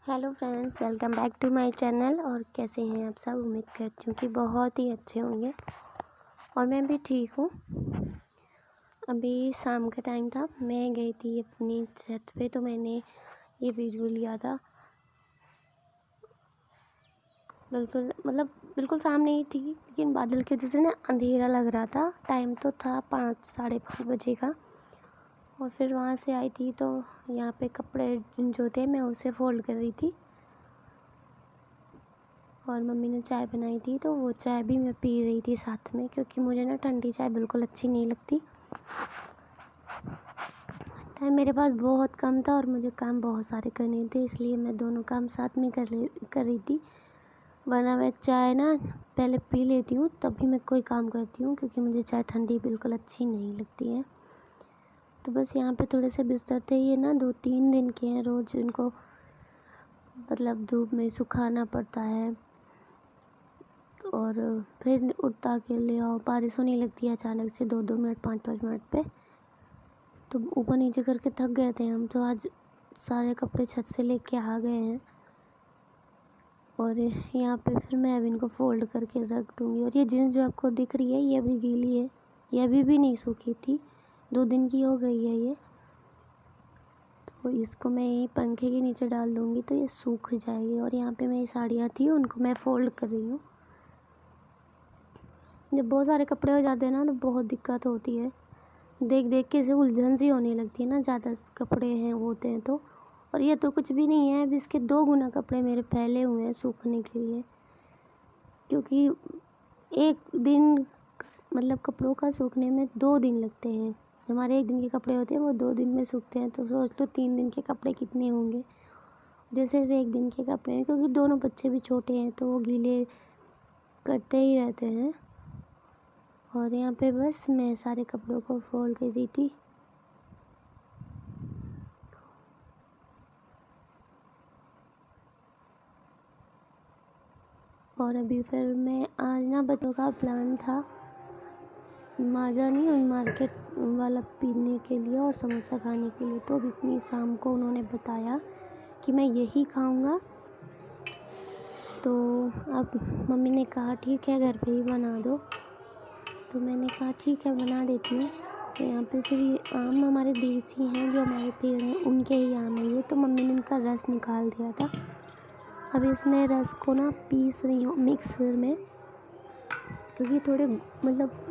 Hello friends, welcome back to my channel. और कैसे हैं आप सब? उम्मीद करती हूँ कि बहुत ही अच्छे होंगे और मैं भी ठीक हूँ। अभी शाम का टाइम था, मैं गई थी अपनी छत पे, तो मैंने ये वीडियो लिया था। बिल्कुल सामने ही थी, लेकिन बादल की वजह से ना अंधेरा लग रहा था। टाइम तो था 5-5:30 बजे का। और फिर वहाँ से आई थी तो यहाँ पे कपड़े जो थे मैं उसे फ़ोल्ड कर रही थी और मम्मी ने चाय बनाई थी, तो वो चाय भी मैं पी रही थी साथ में, क्योंकि मुझे ना ठंडी चाय बिल्कुल अच्छी नहीं लगती। टाइम मेरे पास बहुत कम था और मुझे काम बहुत सारे करने थे, इसलिए मैं दोनों काम साथ में कर रही थी। वरना मैं चाय ना पहले पी लेती हूँ, तभी मैं कोई काम करती हूँ, क्योंकि मुझे चाय ठंडी बिल्कुल अच्छी नहीं लगती है। तो बस यहाँ पे थोड़े से बिस्तर थे, ये ना 2-3 दिन के हैं। रोज़ इनको धूप में सुखाना पड़ता है और फिर उठा के ले आओ। बारिश होने लगती है अचानक से 2-2 मिनट 5-5 मिनट पे, तो ऊपर नीचे करके थक गए थे हम, तो आज सारे कपड़े छत से लेके आ गए हैं। और यहाँ पे फिर मैं अभी इनको फ़ोल्ड करके रख दूँगी। और ये जीन्स जो आपको दिख रही है, ये अभी गीली है, ये अभी भी नहीं सूखी थी, 2 दिन की हो गई है ये। तो इसको मैं यहीं पंखे के नीचे डाल दूँगी तो ये सूख जाएगी। और यहाँ पे मेरी साड़ियाँ थी, उनको मैं फ़ोल्ड कर रही हूँ। जब बहुत सारे कपड़े हो जाते हैं ना, तो बहुत दिक्कत होती है। देख देख के से उलझन सी होने लगती है ना, ज़्यादा कपड़े हैं होते हैं तो। और ये तो कुछ भी नहीं है, अब इसके 2 गुना कपड़े मेरे फैले हुए हैं सूखने के लिए, क्योंकि एक दिन कपड़ों का सूखने में 2 दिन लगते हैं। हमारे 1 दिन के कपड़े होते हैं, वो 2 दिन में सूखते हैं, तो सोच लो 3 दिन के कपड़े कितने होंगे। जैसे 1 दिन के कपड़े हैं, क्योंकि दोनों बच्चे भी छोटे हैं, तो वो गीले करते ही रहते हैं। और यहाँ पे बस मैं सारे कपड़ों को फोल्ड कर रही थी। और अभी फिर मैं आज ना बच्चों का प्लान था माजा नहीं मार्केट वाला पीने के लिए और समोसा खाने के लिए। तो इतनी शाम को उन्होंने बताया कि मैं यही खाऊंगा, तो अब मम्मी ने कहा ठीक है घर पे ही बना दो। तो मैंने कहा ठीक है बना देती हूँ। तो यहाँ पे फिर ये आम हमारे देसी हैं, जो हमारे पेड़ हैं उनके ही आम है ये, तो मम्मी ने इनका रस निकाल दिया था। अब इसमें रस को ना पीस रही हूँ मिक्सर में, क्योंकि थोड़े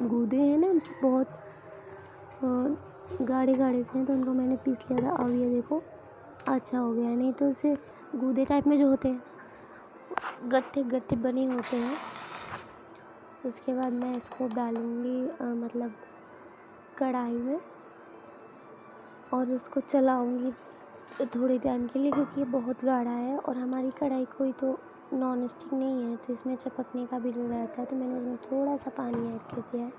गूदे हैं ना बहुत गाढ़े गाढ़े से हैं, तो उनको मैंने पीस लिया था। अब ये देखो अच्छा हो गया, नहीं तो उसे गूदे टाइप में जो होते हैं गट्ठे गट्ठे बने होते हैं। उसके बाद मैं इसको डालूँगी कढ़ाई में और उसको चलाऊँगी थोड़ी टाइम के लिए, क्योंकि ये बहुत गाढ़ा है और हमारी कढ़ाई कोई तो नॉन स्टिक नहीं है, तो इसमें चपकने का भी डर रहता है। तो मैंने उसमें थोड़ा सा पानी ऐड कर दिया है।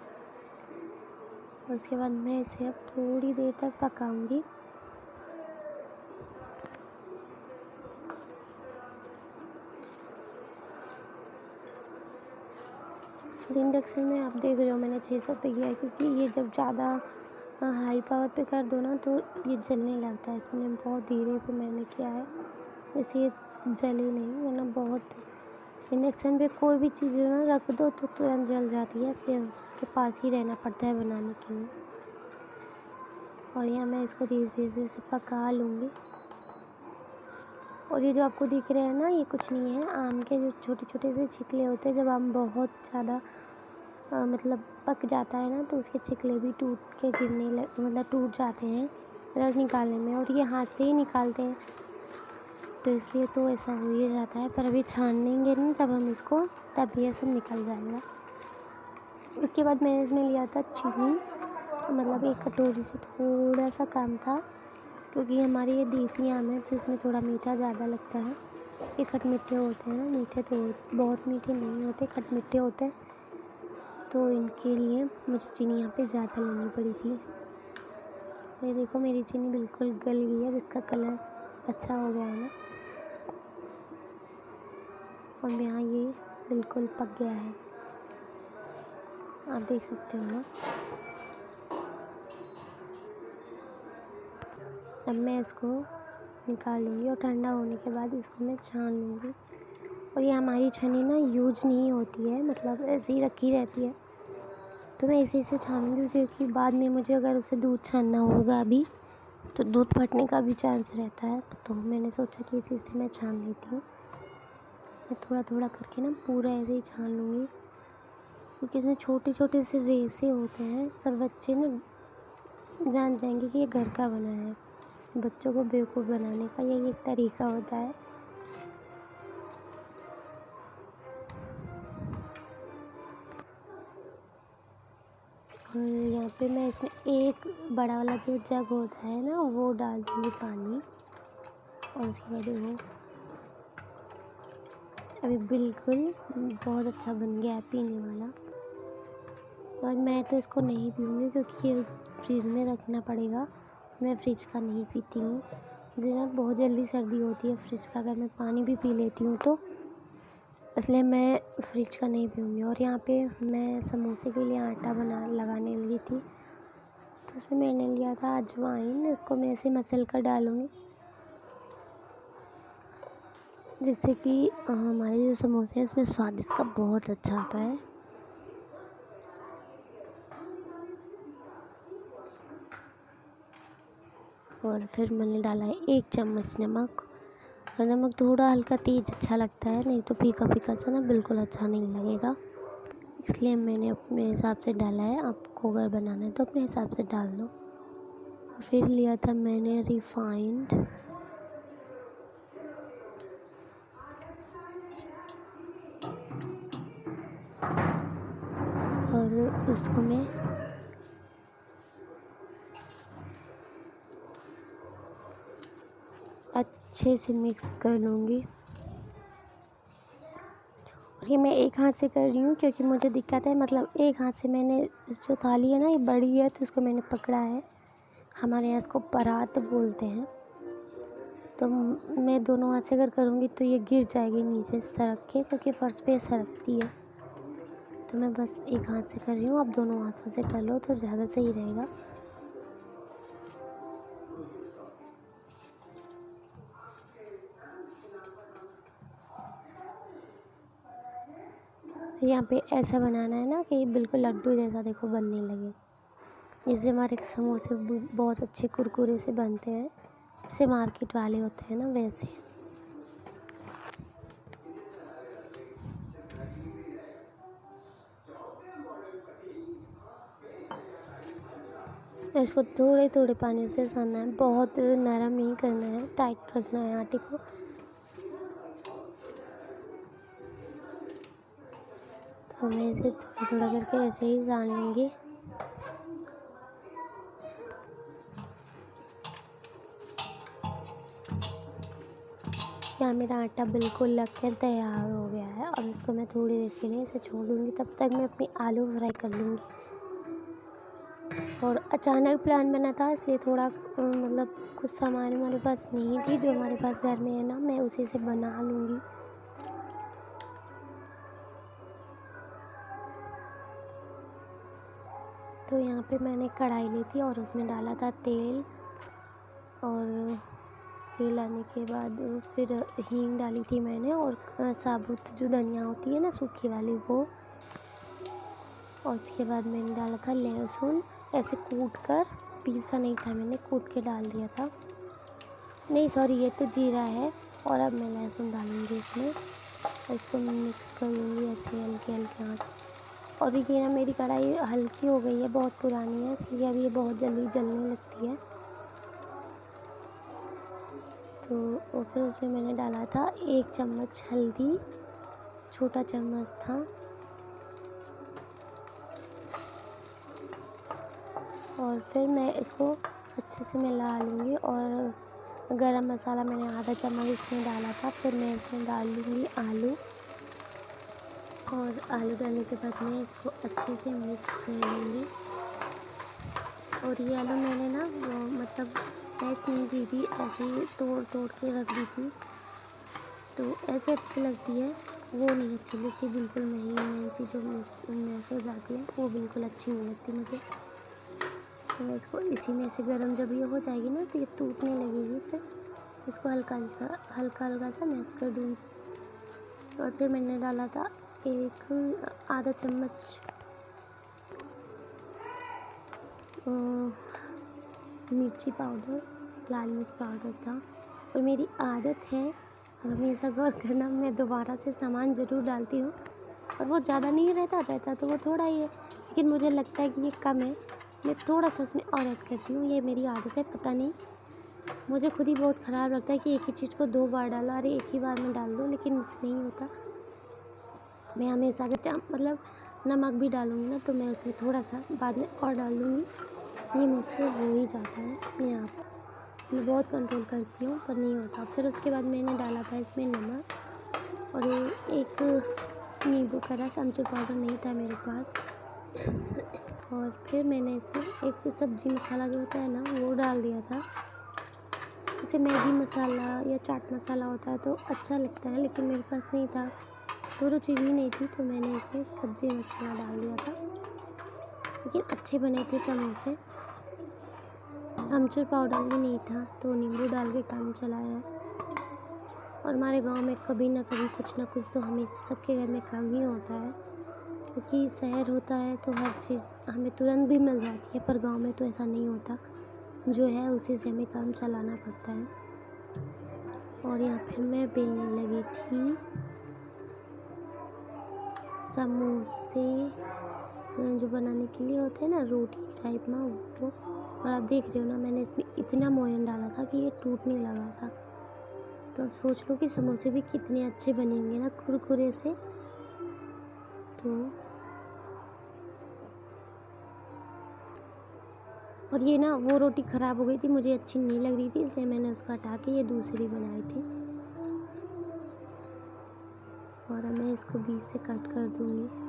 उसके बाद मैं इसे अब थोड़ी देर तक पकाऊंगी। इंडक्शन में आप देख रहे हो मैंने 600 पे किया है, क्योंकि ये जब ज़्यादा हाई पावर पे कर दो ना, तो ये जलने लगता है, इसलिए बहुत धीरे पे मैंने किया है, वैसे ये जले नहीं, वरना बहुत इंडक्शन पे कोई भी चीज़ ना रख दो तो तुरंत जल जाती है, इसलिए उसके पास ही रहना पड़ता है बनाने के लिए। और यहाँ मैं इसको धीरे धीरे से पका लूँगी। और ये जो आपको दिख रहे हैं ना, ये कुछ नहीं है, आम के जो छोटे छोटे से छिकले होते हैं। जब आम बहुत ज़्यादा पक जाता है ना, तो उसके छिकले भी टूट के टूट जाते हैं रस निकालने में, और ये हाथ से ही निकालते हैं, तो इसलिए तो ऐसा हो ही जाता है। पर अभी छानेंगे ना जब हम इसको, तब ये सब निकल जाएगा। उसके बाद मैंने इसमें लिया था चीनी, एक कटोरी से थोड़ा सा कम था, क्योंकि हमारे ये देसी आम है तो इसमें थोड़ा मीठा ज़्यादा लगता है। ये खटमिठे होते हैं ना, मीठे तो बहुत मीठे नहीं होते, खटमिठे होते हैं, तो इनके लिए मुझे चीनी यहाँ पे ज़्यादा लेनी पड़ी थी। ये देखो मेरी चीनी बिल्कुल गल गई है, इसका कलर अच्छा हो गया है ना, और यहाँ ये बिल्कुल पक गया है, आप देख सकते हो ना। अब मैं इसको निकाल लूँगी और ठंडा होने के बाद इसको मैं छान लूँगी। और ये हमारी छन्नी ना यूज नहीं होती है, मतलब ऐसे ही रखी रहती है, तो मैं इसी से छानूँगी क्योंकि बाद में मुझे अगर उसे दूध छानना होगा अभी तो दूध फटने का भी चांस रहता है। तो मैंने सोचा कि इसी से मैं छान लेती हूँ। मैं थोड़ा थोड़ा करके ना पूरा ऐसे ही छान लूँगी क्योंकि इसमें छोटे छोटे से रेसे होते हैं, पर बच्चे ना जान जाएंगे कि ये घर का बना है। बच्चों को बेवकूफ़ बनाने का यही एक तरीका होता है। और यहाँ पे मैं इसमें एक बड़ा वाला जो जग होता है ना वो डाल दूँगी पानी। और उसके बाद वो अभी बिल्कुल बहुत अच्छा बन गया है पीने वाला। और मैं तो इसको नहीं पीऊँगी क्योंकि ये फ्रिज में रखना पड़ेगा। मैं फ्रिज का नहीं पीती हूँ, मुझे ना बहुत जल्दी सर्दी होती है फ्रिज का, अगर मैं पानी भी पी लेती हूँ तो, इसलिए मैं फ्रिज का नहीं पीऊँगी। और यहाँ पे मैं समोसे के लिए आटा लगाने लगी थी, तो उसमें मैंने लिया था अजवाइन। इसको मैं ऐसे मसल कर डालूँगी जिससे कि हमारे जो समोसे हैं उसमें स्वाद इसका बहुत अच्छा आता है। और फिर मैंने डाला है 1 चम्मच नमक। और नमक थोड़ा हल्का तेज़ अच्छा लगता है, नहीं तो फीका फीका सा ना बिल्कुल अच्छा नहीं लगेगा, इसलिए मैंने अपने हिसाब से डाला है। आपको अगर बनाना है तो अपने हिसाब से डाल दो। फिर लिया था मैंने रिफाइंड, और इसको मैं अच्छे से मिक्स कर लूँगी। और ये मैं एक हाथ से कर रही हूँ क्योंकि मुझे दिक्कत है, मतलब एक हाथ से मैंने इस जो थाली है ना ये बड़ी है तो इसको मैंने पकड़ा है। हमारे यहाँ इसको परात बोलते हैं। तो मैं दोनों हाथ से अगर करूँगी तो ये गिर जाएगी नीचे सरक के, क्योंकि फ़र्श पे सरकती है। तो मैं बस एक हाथ से कर रही हूँ, आप दोनों हाथों से कर लो तो ज़्यादा सही रहेगा। यहाँ पे ऐसा बनाना है ना कि बिल्कुल लड्डू जैसा देखो बनने लगे। इससे हमारे समोसे बहुत अच्छे कुरकुरे से बनते हैं, जैसे मार्केट वाले होते हैं ना वैसे। इसको थोड़े थोड़े पानी से सानना है, बहुत नरम नहीं करना है, टाइट रखना है आटे को। तो मैं इसे थोड़ा थोड़ा करके ऐसे ही सान लूँगी। यहाँ मेरा आटा बिल्कुल लग कर तैयार हो गया है और इसको मैं थोड़ी देर के लिए इसे छोड़ दूँगी। तब तक मैं अपनी आलू फ्राई कर लूँगी। और अचानक प्लान बना था, इसलिए थोड़ा मतलब कुछ सामान हमारे पास नहीं थी, जो हमारे पास घर में है ना मैं उसी से बना लूँगी। तो यहाँ पे मैंने कढ़ाई ली थी और उसमें डाला था तेल। और तेल आने के बाद फिर हींग डाली थी मैंने, और साबुत जो धनिया होती है ना सूखी वाली वो। और उसके बाद मैंने डाला था लहसुन, ऐसे कूट कर, पीसा नहीं था मैंने, कूट के डाल दिया था। नहीं सॉरी, ये तो जीरा है। और अब मैं लहसुन डालूँगी इसमें और इसको मिक्स करूँगी ऐसे हल्के हल्के हाथ से। और ये ना मेरी कढ़ाई हल्की हो गई है, बहुत पुरानी है, इसलिए अब ये बहुत जल्दी जलने लगती है। तो और फिर उसमें मैंने डाला था 1 चम्मच हल्दी, छोटा चम्मच था। और फिर मैं इसको अच्छे से मिला लूँगी। और गरम मसाला मैंने आधा चम्मच इसमें डाला था। फिर मैं इसमें डाल लूँगी आलू, और आलू डालने के बाद मैं इसको अच्छे से मिक्स कर लूँगी। और ये आलू मैंने ना वो मतलब ऐसे नहीं की थी, ऐसे ही तोड़ तोड़ के रख दी थी, तो ऐसे अच्छी लगती है, वो नहीं अच्छी लगती। बिल्कुल महीन सी जो मैश हो जाती है वो बिल्कुल अच्छी नहीं लगती मुझे। तो मैं इसको इसी में से गरम जब ये हो जाएगी ना तो ये टूटने लगेगी फिर, इसको हल्का हल्का सा मैश कर दूँगी। और फिर मैंने डाला था एक आधा चम्मच मिर्ची पाउडर, लाल मिर्च पाउडर था। और मेरी आदत है, हमेशा गौर करना, मैं दोबारा से सामान ज़रूर डालती हूँ और वो ज़्यादा नहीं रहता तो वो थोड़ा ही है, लेकिन मुझे लगता है कि ये कम है, मैं थोड़ा सा इसमें और ऐड करती हूँ। ये मेरी आदत है, पता नहीं, मुझे खुद ही बहुत ख़राब लगता है कि एक ही चीज़ को 2 बार डाला, अरे एक ही बार में डाल दूँ, लेकिन मुझसे नहीं होता। मैं हमेशा अगर मतलब नमक भी डालूँगी ना तो मैं उसमें थोड़ा सा बाद में और डाल दूँगी, ये मुझसे हो ही जाता है। यहाँ पर मैं बहुत कंट्रोल करती हूँ पर नहीं होता। फिर उसके बाद मैंने डाला था इसमें नमक और एक नींबू का रस, अमचूर पाउडर नहीं था मेरे पास। और फिर मैंने इसमें एक सब्ज़ी मसाला जो होता है ना वो डाल दिया था। जैसे मैगी मसाला या चाट मसाला होता है तो अच्छा लगता है, लेकिन मेरे पास नहीं था, दोनों चीज़ ही नहीं थी, तो मैंने इसमें सब्ज़ी मसाला डाल दिया था। लेकिन अच्छे बने थे समोसे। अमचूर पाउडर भी नहीं था तो नींबू डाल के काम चलाया। और हमारे गांव में कभी ना कभी कुछ ना कुछ तो हमेशा सबके घर में काम ही होता है, क्योंकि शहर होता है तो हर चीज़ हमें तुरंत भी मिल जाती है, पर गांव में तो ऐसा नहीं होता, जो है उसी से हमें काम चलाना पड़ता है। और यहाँ फिर मैं बेलने लगी थी समोसे, जो बनाने के लिए होते हैं ना रोटी टाइप में वो। और आप देख रहे हो ना, मैंने इसमें इतना मोयन डाला था कि ये टूटने लगा था। तो सोच लो कि समोसे भी कितने अच्छे बनेंगे ना कुरकुरे से। तो और ये ना वो रोटी ख़राब हो गई थी, मुझे अच्छी नहीं लग रही थी, इसलिए मैंने उसको हटा के ये दूसरी बनाई थी। और अब मैं इसको बीच से कट कर दूँगी।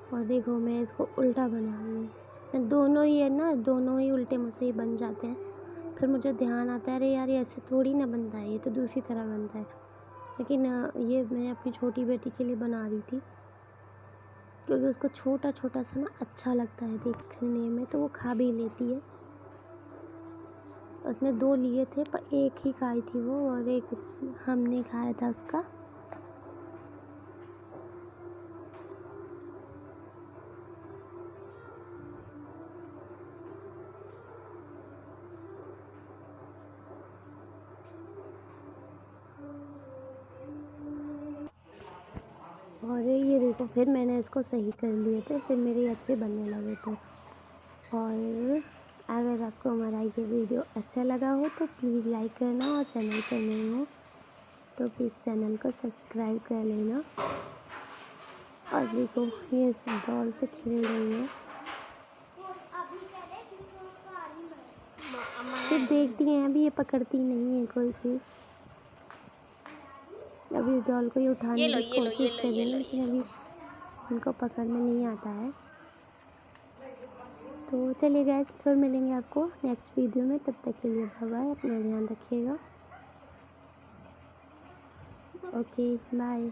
और देखो मैं इसको उल्टा बनाऊँगी। मैं दोनों ही है ना, दोनों ही उल्टे मुझसे ही बन जाते हैं। फिर मुझे ध्यान आता है, अरे यार ये ऐसे थोड़ी ना बनता है, ये तो दूसरी तरह बनता है। लेकिन ये मैं अपनी छोटी बेटी के लिए बना रही थी, क्योंकि उसको छोटा छोटा सा ना अच्छा लगता है देखने में, तो वो खा भी लेती है। उसने 2 लिए थे पर एक ही खाई थी वो, और एक हमने खाया था उसका। और ये देखो फिर मैंने इसको सही कर लिए थे, फिर मेरे अच्छे बनने लगे थे। और अगर आपको हमारा ये वीडियो अच्छा लगा हो तो प्लीज़ लाइक करना, और चैनल पर नए हो तो प्लीज़ चैनल को सब्सक्राइब कर लेना। और देखो ये इस बॉल से खेल रही है, सिर्फ देखती हैं, अभी ये पकड़ती नहीं है कोई चीज़। अभी इस डॉल को ये उठाने की कोशिश कर रही है, लेकिन अभी उनको पकड़ में नहीं आता है। तो चलिए गाइस, फिर मिलेंगे आपको नेक्स्ट वीडियो में, तब तक के लिए बाय बाय, अपना ध्यान रखिएगा। Okay bye.